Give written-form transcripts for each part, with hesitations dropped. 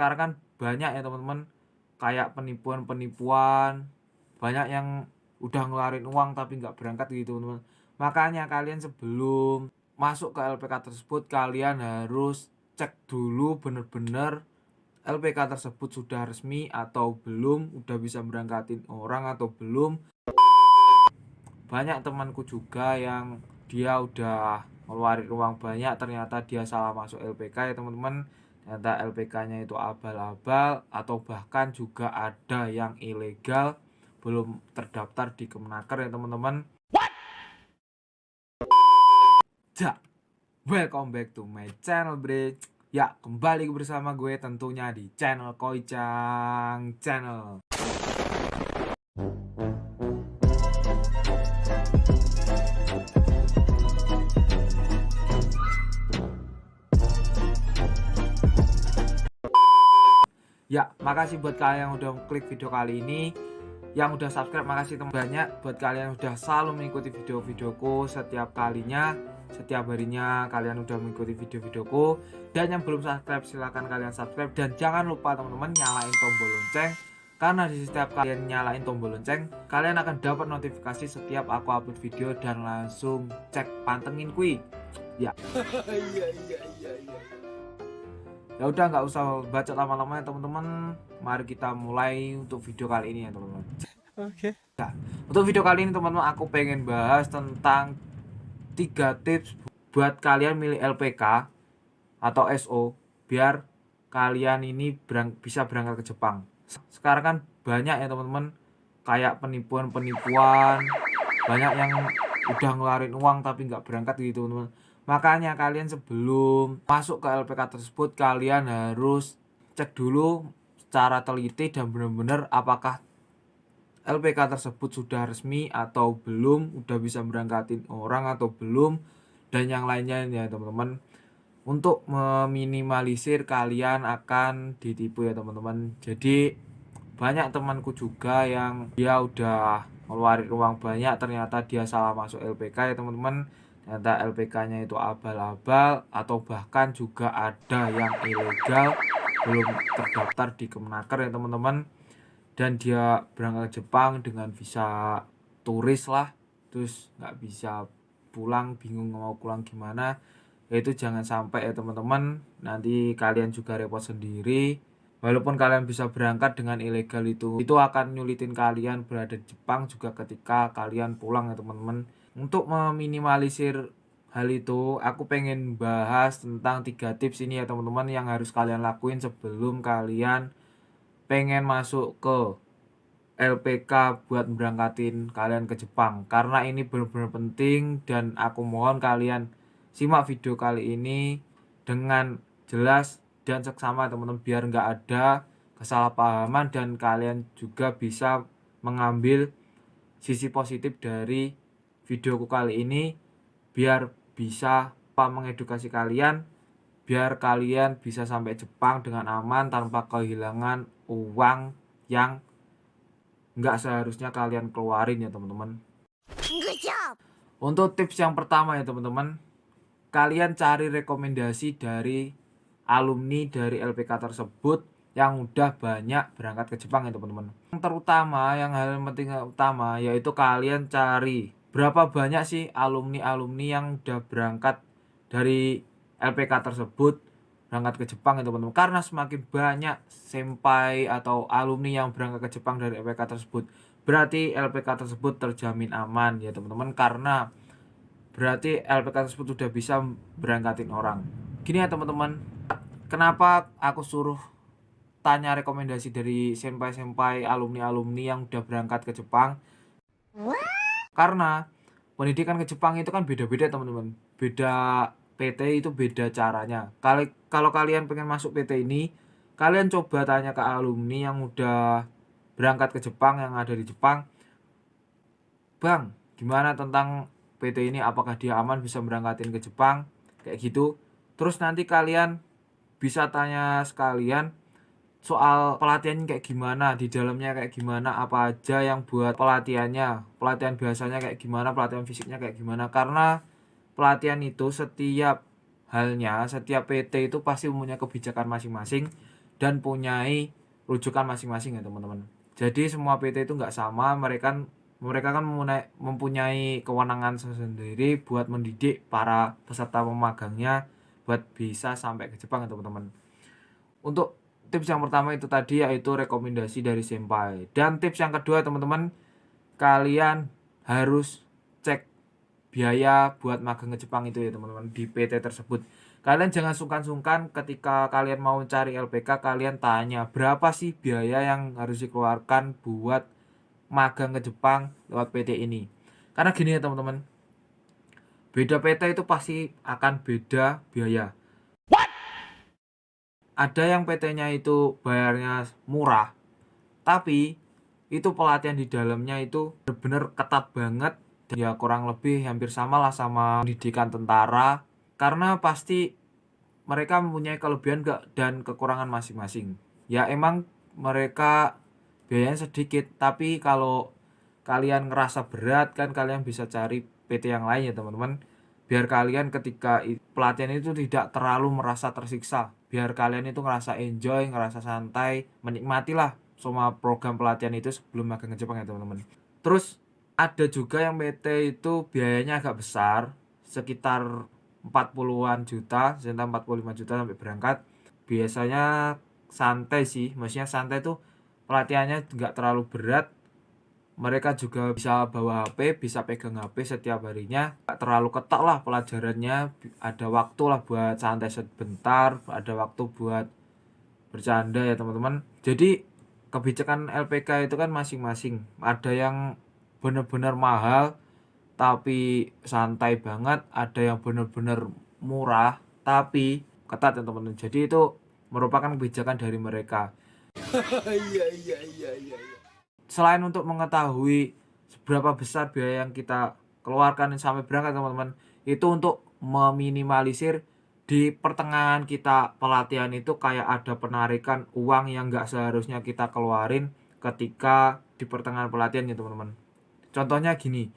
sekarang kan banyak ya teman-teman, kayak penipuan-penipuan, banyak yang udah ngeluarin uang tapi nggak berangkat gitu teman-teman. Makanya kalian sebelum masuk ke LPK tersebut, kalian harus cek dulu bener-bener LPK tersebut sudah resmi atau belum, udah bisa berangkatin orang atau belum. Banyak temanku juga yang dia udah ngeluarin uang banyak, ternyata dia salah masuk LPK ya teman-teman. Ternyata LPK-nya itu abal-abal, atau bahkan juga ada yang ilegal, belum terdaftar di Kemenaker ya teman-teman. Ja, welcome back to my channel bre. Ya, kembali bersama gue tentunya di channel Koicang Channel. Ya, makasih buat kalian yang udah klik video kali ini. Yang udah subscribe, makasih teman banyak. Buat kalian yang udah selalu mengikuti video-videoku setiap kalinya, setiap harinya kalian udah mengikuti video-videoku. Dan yang belum subscribe, silahkan kalian subscribe. Dan jangan lupa teman-teman nyalain tombol lonceng, karena di setiap kalian nyalain tombol lonceng, kalian akan dapat notifikasi setiap aku upload video. Dan langsung cek pantengin kui. Ya. Ya udah, nggak usah baca lama-lama ya teman-teman. Mari kita mulai untuk video kali ini ya teman-teman. Oke. Nah, untuk video kali ini teman-teman, aku pengen bahas tentang 3 tips buat kalian milih LPK atau SO biar kalian ini bisa berangkat ke Jepang. Sekarang kan banyak ya teman-teman, kayak penipuan-penipuan, banyak yang udah ngeluarin uang tapi nggak berangkat gitu teman-teman. Makanya kalian sebelum masuk ke LPK tersebut, kalian harus cek dulu secara teliti dan benar-benar apakah LPK tersebut sudah resmi atau belum, udah bisa berangkatin orang atau belum, dan yang lainnya ya teman-teman. Untuk meminimalisir kalian akan ditipu ya teman-teman. Jadi banyak temanku juga yang dia udah ngeluarin uang banyak, ternyata dia salah masuk LPK ya teman-teman. Ternyata LPK-nya itu abal-abal, atau bahkan juga ada yang ilegal, belum terdaftar di Kemenaker ya teman-teman. Dan dia berangkat ke Jepang dengan visa turis lah, terus nggak bisa pulang, bingung mau pulang gimana. Itu jangan sampai ya teman-teman, nanti kalian juga repot sendiri. Walaupun kalian bisa berangkat dengan ilegal, itu akan nyulitin kalian berada di Jepang juga ketika kalian pulang ya teman-teman. Untuk meminimalisir hal itu, aku pengen bahas tentang 3 tips ini ya teman-teman, yang harus kalian lakuin sebelum kalian pengen masuk ke LPK buat berangkatin kalian ke Jepang. Karena ini benar-benar penting, dan aku mohon kalian simak video kali ini dengan jelas dan seksama teman-teman, biar nggak ada kesalahpahaman dan kalian juga bisa mengambil sisi positif dari videoku kali ini, biar bisa mengedukasi kalian, biar kalian bisa sampai Jepang dengan aman tanpa kehilangan uang yang nggak seharusnya kalian keluarin ya teman-teman. Untuk tips yang pertama ya teman-teman, kalian cari rekomendasi dari alumni dari LPK tersebut yang udah banyak berangkat ke Jepang ya teman-teman. Yang terutama, yang hal yang penting utama, yaitu kalian cari berapa banyak sih alumni-alumni yang udah berangkat dari LPK tersebut, berangkat ke Jepang ya teman-teman. Karena semakin banyak senpai atau alumni yang berangkat ke Jepang dari LPK tersebut, berarti LPK tersebut terjamin aman ya teman-teman. Karena berarti LPK tersebut udah bisa berangkatin orang. Gini ya teman-teman, kenapa aku suruh tanya rekomendasi dari senpai-senpai, alumni-alumni yang udah berangkat ke Jepang? Karena pendidikan ke Jepang itu kan beda-beda teman-teman. Beda PT itu beda caranya. Kalau kalian pengen masuk PT ini, kalian coba tanya ke alumni yang udah berangkat ke Jepang, yang ada di Jepang. Bang, gimana tentang PT ini? Apakah dia aman bisa berangkatin ke Jepang? Kayak gitu. Terus nanti kalian bisa tanya sekalian soal pelatihannya kayak gimana, di dalamnya kayak gimana, apa aja yang buat pelatihannya, pelatihan biasanya kayak gimana, pelatihan fisiknya kayak gimana. Karena pelatihan itu setiap halnya, setiap PT itu pasti punya kebijakan masing-masing, dan punyai rujukan masing-masing ya teman-teman. Jadi semua PT itu nggak sama, mereka kan mempunyai kewenangan sendiri buat mendidik para peserta pemagangnya buat bisa sampai ke Jepang ya teman-teman. Untuk tips yang pertama itu tadi yaitu rekomendasi dari senpai. Dan tips yang kedua teman-teman, kalian harus cek biaya buat magang ke Jepang itu ya teman-teman di PT tersebut. Kalian jangan sungkan-sungkan ketika kalian mau cari LPK, kalian tanya berapa sih biaya yang harus dikeluarkan buat magang ke Jepang lewat PT ini. Karena gini ya teman-teman, beda PT itu pasti akan beda biaya. Ada yang PT-nya itu bayarnya murah, tapi itu pelatihan di dalamnya itu benar-benar ketat banget. Ya kurang lebih hampir sama lah sama pendidikan tentara, karena pasti mereka mempunyai kelebihan dan kekurangan masing-masing. Ya emang mereka biayanya sedikit, tapi kalau kalian ngerasa berat kan kalian bisa cari PT yang lain ya teman-teman. Biar kalian ketika pelatihan itu tidak terlalu merasa tersiksa. Biar kalian itu ngerasa enjoy, ngerasa santai, menikmatilah semua program pelatihan itu sebelum magang ke Jepang ya teman-teman. Terus ada juga yang PT itu biayanya agak besar, sekitar 40-an juta, sekitar 45 juta sampai berangkat. Biasanya santai sih, maksudnya santai tuh pelatihannya nggak terlalu berat. Mereka juga bisa bawa HP, bisa pegang HP setiap harinya. Nggak terlalu ketat lah pelajarannya, ada waktu lah buat santai sebentar, ada waktu buat bercanda ya teman-teman. Jadi kebijakan LPK itu kan masing-masing. Ada yang benar-benar mahal tapi santai banget, ada yang benar-benar murah tapi ketat ya teman-teman. Jadi itu merupakan kebijakan dari mereka. Iya. Selain untuk mengetahui seberapa besar biaya yang kita keluarkan sampai berangkat teman-teman, itu untuk meminimalisir di pertengahan kita pelatihan itu kayak ada penarikan uang yang nggak seharusnya kita keluarin ketika di pertengahan pelatihan ya teman-teman. Contohnya gini,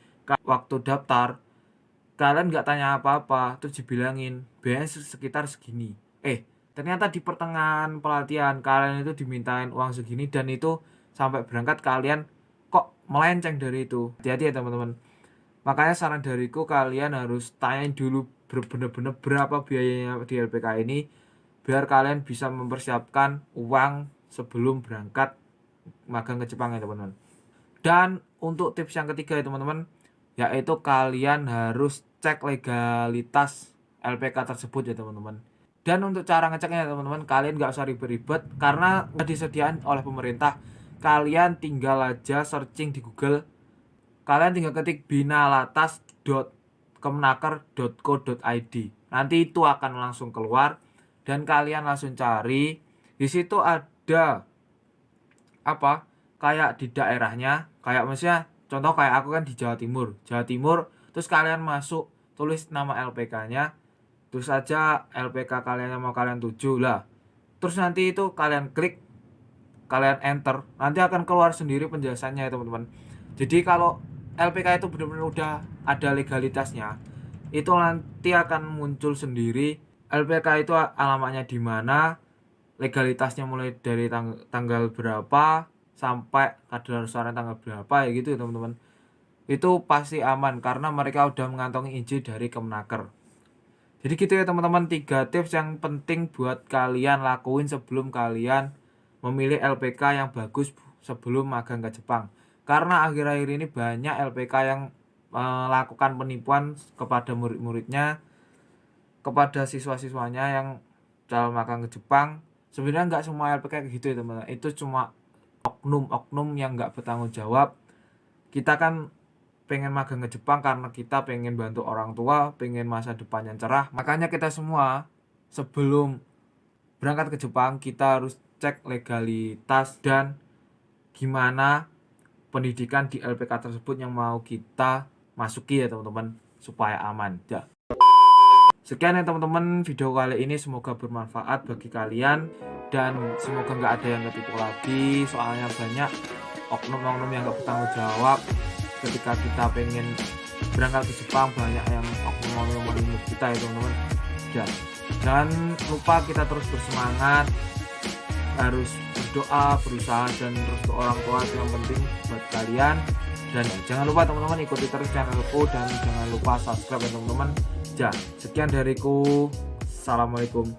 waktu daftar kalian nggak tanya apa-apa terus dibilangin biayanya sekitar segini, ternyata di pertengahan pelatihan kalian itu dimintain uang segini dan itu sampai berangkat kalian kok melenceng dari itu. Hati-hati ya teman-teman. Makanya saran dariku kalian harus tanyain dulu bener-bener berapa biayanya di LPK ini biar kalian bisa mempersiapkan uang sebelum berangkat magang ke Jepang ya teman-teman. Dan untuk tips yang ketiga ya teman-teman, yaitu kalian harus cek legalitas LPK tersebut ya teman-teman. Dan untuk cara ngeceknya ya teman-teman, kalian gak usah ribet-ribet karena disediakan oleh pemerintah. Kalian tinggal aja searching di Google, kalian tinggal ketik binalatas.kemenaker.co.id, nanti itu akan langsung keluar dan kalian langsung cari. Di situ ada kayak di daerahnya, kayak misalnya contoh kayak aku kan di Jawa Timur, terus kalian masuk tulis nama LPK-nya, terus saja LPK kalian yang mau kalian tuju lah, terus nanti itu kalian klik, kalian enter, nanti akan keluar sendiri penjelasannya ya teman-teman. Jadi kalau LPK itu benar-benar udah ada legalitasnya, itu nanti akan muncul sendiri LPK itu alamatnya di mana, legalitasnya mulai dari tanggal berapa sampai kadaluarsa tanggal berapa ya gitu ya teman-teman. Itu pasti aman karena mereka udah mengantongi izin dari Kemenaker. Jadi gitu ya teman-teman, 3 tips yang penting buat kalian lakuin sebelum kalian memilih LPK yang bagus sebelum magang ke Jepang. Karena akhir-akhir ini banyak LPK yang melakukan penipuan kepada murid-muridnya, kepada siswa-siswanya yang calon magang ke Jepang. Sebenarnya nggak semua LPK kayak gitu ya teman-teman. Itu cuma oknum-oknum yang nggak bertanggung jawab. Kita kan pengen magang ke Jepang karena kita pengen bantu orang tua, pengen masa depan yang cerah. Makanya kita semua sebelum berangkat ke Jepang kita harus cek legalitas dan gimana pendidikan di LPK tersebut yang mau kita masuki ya teman-teman, supaya aman ya. Sekian ya teman-teman video kali ini, semoga bermanfaat bagi kalian dan semoga nggak ada yang ketipu lagi, soalnya banyak oknum-oknum yang nggak bertanggung jawab. Ketika kita pengen berangkat ke Jepang banyak yang oknum-oknum menimpa kita ya teman-teman. Dan jangan lupa kita terus bersemangat harus berdoa, berusaha, dan restu orang tua itu yang penting buat kalian. Dan jangan lupa teman-teman ikuti terus channelku, dan jangan lupa subscribe ya teman-teman. Sekian dariku, assalamualaikum.